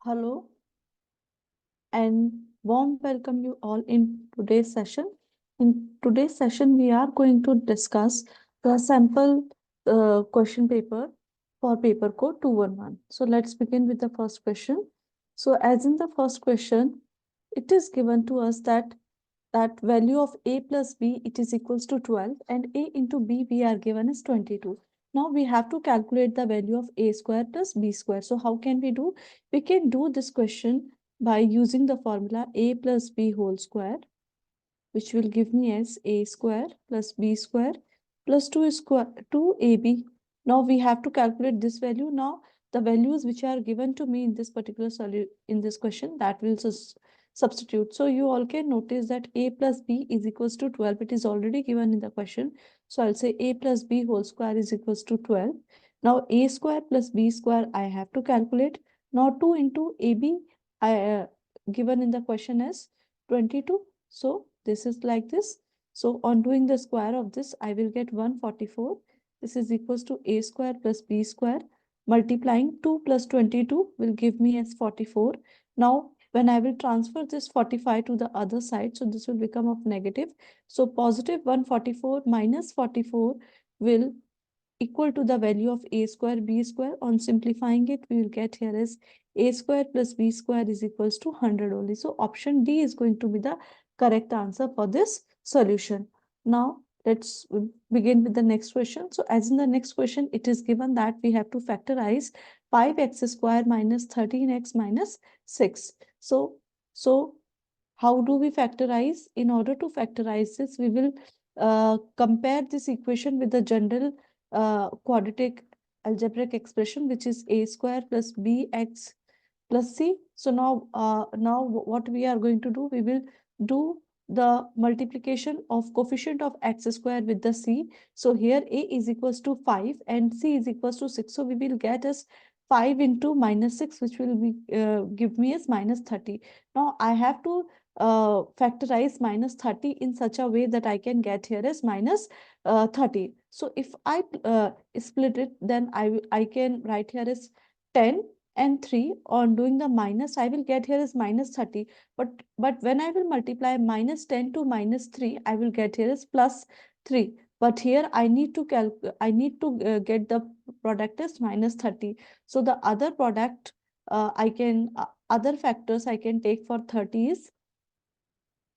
Hello and warm welcome you all in today's session. In today's session, we are going to discuss the sample question paper for paper code 211. So let's begin with the first question. So as in the first question, it is given to us that value of a plus b it is equals to 12 and a into b we are given as 22. Now we have to calculate the value of a square plus b square. So how can we do? We can do this question by using the formula a plus b whole square, which will give me as a square plus b square plus 2 square 2ab. Now we have to calculate this value. Now the values which are given to me in this particular in this question, that will substitute. So you all can notice that a plus b is equals to 12. It is already given in the question. So I'll say a plus b whole square is equals to 12. Now a square plus b square I have to calculate. Now 2 into ab I given in the question as 22. So this is like this. So on doing the square of this, I will get 144. This is equals to a square plus b square. Multiplying 2 plus 22 will give me as 44. Now, when I will transfer this 45 to the other side, so this will become of negative. So positive 144 minus 44 will equal to the value of a square b square. On simplifying it, we will get here as a square plus b square is equals to 100 only. So option D is going to be the correct answer for this solution. Now let's begin with the next question. So as in the next question, it is given that we have to factorize 5x square minus 13x minus 6. So how do we factorize? In order to factorize this, we will compare this equation with the general quadratic algebraic expression, which is a square plus bx plus c. So now what we are going to do, we will do the multiplication of coefficient of x square with the c. So here a is equals to 5 and c is equals to 6. So we will get as 5 into minus 6, which will be give me as minus 30. Now I have to factorize minus 30 in such a way that I can get here as minus 30. So if I split it, then I can write here as 10 and 3. On doing the minus, I will get here as minus 30. But when I will multiply minus 10 to minus 3, I will get here as plus 3. But here I need to get the product as minus 30. So the other product other factors I can take for 30 is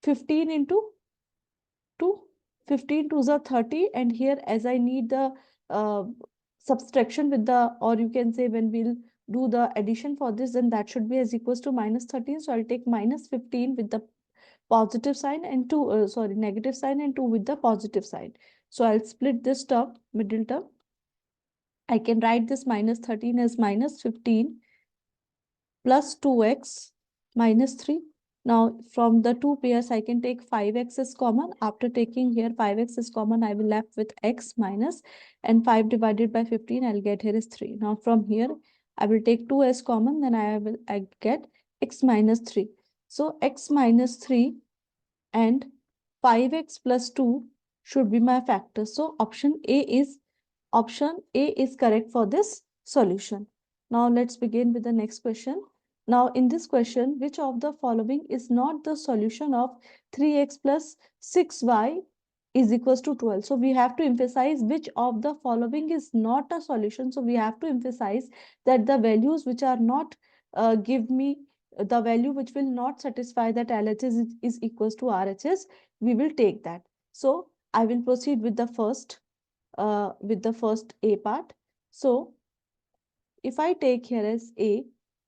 15 into 2. 15 to the 30, and here as I need the uh, subtraction with the, or you can say when we'll do the addition for this, then that should be as equals to minus 13. So I'll take minus 15 with the positive sign and 2 negative sign, and 2 with the positive sign. So I'll split this term, middle term. I can write this minus 13 as minus 15 plus 2x minus 3. Now from the two pairs, I can take 5x is common. After taking here 5x is common, I will left with x minus, and 5 divided by 15, I'll get here is 3. Now from here, I will take 2 as common, then I get x minus 3. So x minus 3 and 5x plus 2 should be my factors. So option A is correct for this solution. Now let's begin with the next question. Now in this question, which of the following is not the solution of 3x plus 6y is equals to 12? So we have to emphasize which of the following is not a solution. So we have to emphasize that the values which are not give me the value which will not satisfy that LHS is equals to RHS, we will take that. So I will proceed with the first A part. So if I take here as A,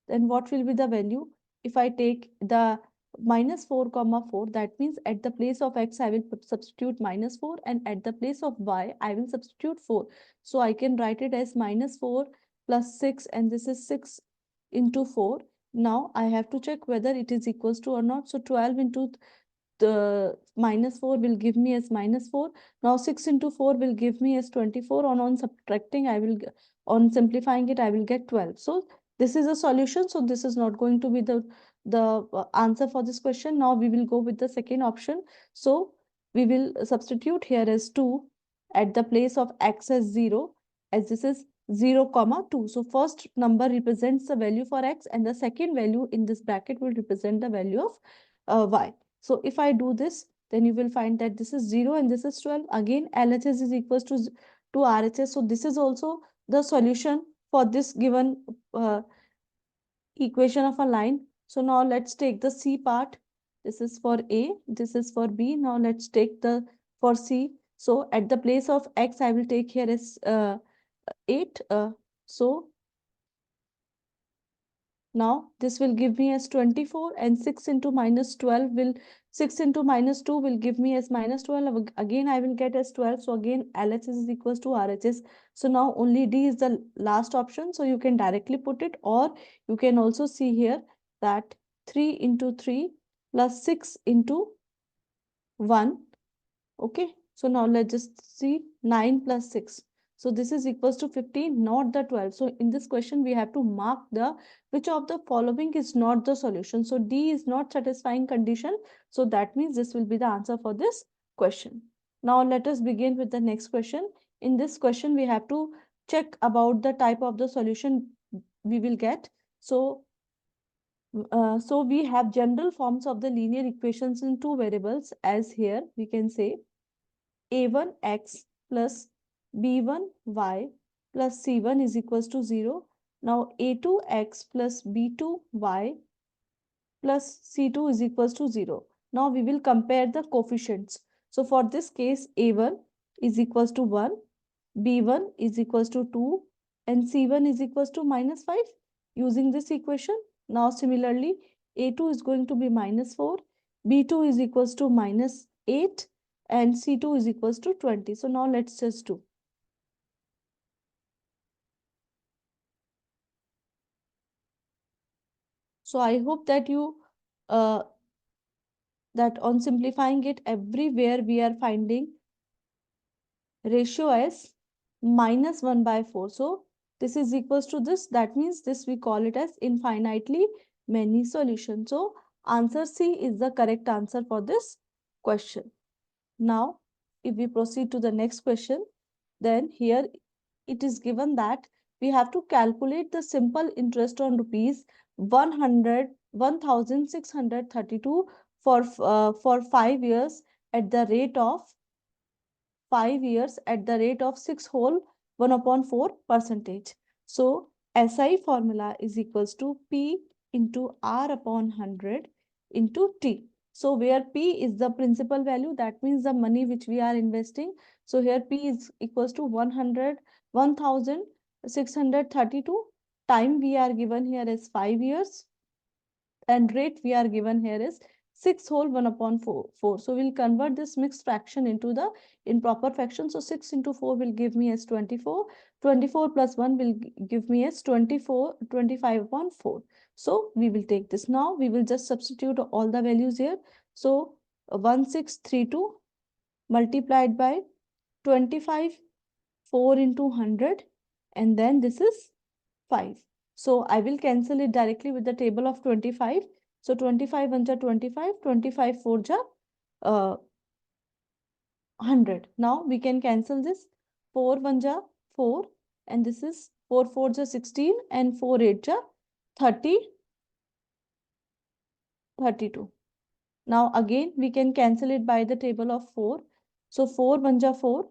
then what will be the value? If I take the minus 4 comma 4, that means at the place of x I will substitute minus 4, and at the place of y I will substitute 4. So I can write it as minus 4 plus 6, and this is 6 into 4. Now I have to check whether it is equals to or not. So 12 into the minus 4 will give me as minus 4. Now 6 into 4 will give me as 24. On subtracting, on simplifying it, I will get 12. So this is a solution. So this is not going to be the answer for this question. Now we will go with the second option. So we will substitute here as 2 at the place of x as 0, as this is 0, comma 2. So first number represents the value for x, and the second value in this bracket will represent the value of y. So if I do this, then you will find that this is 0 and this is 12. Again, LHS is equals to RHS. So this is also the solution for this given equation of a line. So now let's take the C part. This is for A, this is for B. Now let's take the for C. So at the place of x, I will take here is 8. So now this will give me as 24, and 6 into minus 12 will 6 into minus 2 will give me as minus 12. Again, I will get as 12. So again, LHS is equals to RHS. So now only D is the last option. So you can directly put it, or you can also see here that 3 into 3 plus 6 into 1. Okay, so now let's just see 9 plus 6. So this is equals to 15, not the 12. So in this question, we have to mark the which of the following is not the solution. So D is not satisfying condition. So that means this will be the answer for this question. Now let us begin with the next question. In this question, we have to check about the type of the solution we will get. So we have general forms of the linear equations in two variables, as here we can say a1x plus b1y plus c1 is equals to 0. Now a2x plus b2y plus c2 is equals to 0. Now we will compare the coefficients. So for this case, a1 is equals to 1, b1 is equals to 2, and c1 is equals to minus 5 using this equation. Now similarly, a2 is going to be minus 4, b2 is equals to minus 8, and c2 is equals to 20. So now let's just do. So I hope that you that on simplifying it, everywhere we are finding ratio as minus 1 by 4. So this is equals to this. That means this we call it as infinitely many solutions. So answer C is the correct answer for this question. Now, if we proceed to the next question, then here it is given that we have to calculate the simple interest on rupees 1,632 for 5 years at the rate of 6 whole 1 upon 4 percentage. So SI formula is equals to P into R upon 100 into T. So where P is the principal value, that means the money which we are investing. So here P is equals to 1,632. Time we are given here is 5 years, and rate we are given here is 6 whole 1 upon 4. So we'll convert this mixed fraction into the improper fraction. So 6 into 4 will give me as 24. 24 plus 1 will give me as 25 upon 4. So we will take this. Now we will just substitute all the values here. So 1632 multiplied by 25, 4 into 100, and then this is 5. So I will cancel it directly with the table of 25. So 25 1 ja 25, 25 4 ja 100. Now we can cancel this. 4 1 ja 4, and this is 4 4 ja 16, and 4 8 ja 30, 32. Now again we can cancel it by the table of 4. So 4 1 ja 4,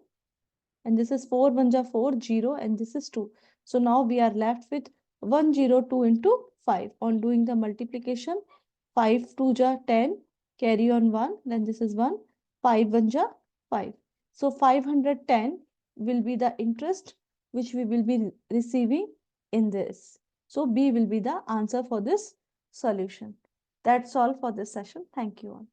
and this is 4 1 ja 4, 0, and this is 2. So now we are left with 102 into 5. On doing the multiplication, 5 2 ja 10, carry on 1, then this is 1, 5 1 ja 5. So 510 will be the interest which we will be receiving in this. So B will be the answer for this solution. That's all for this session. Thank you all.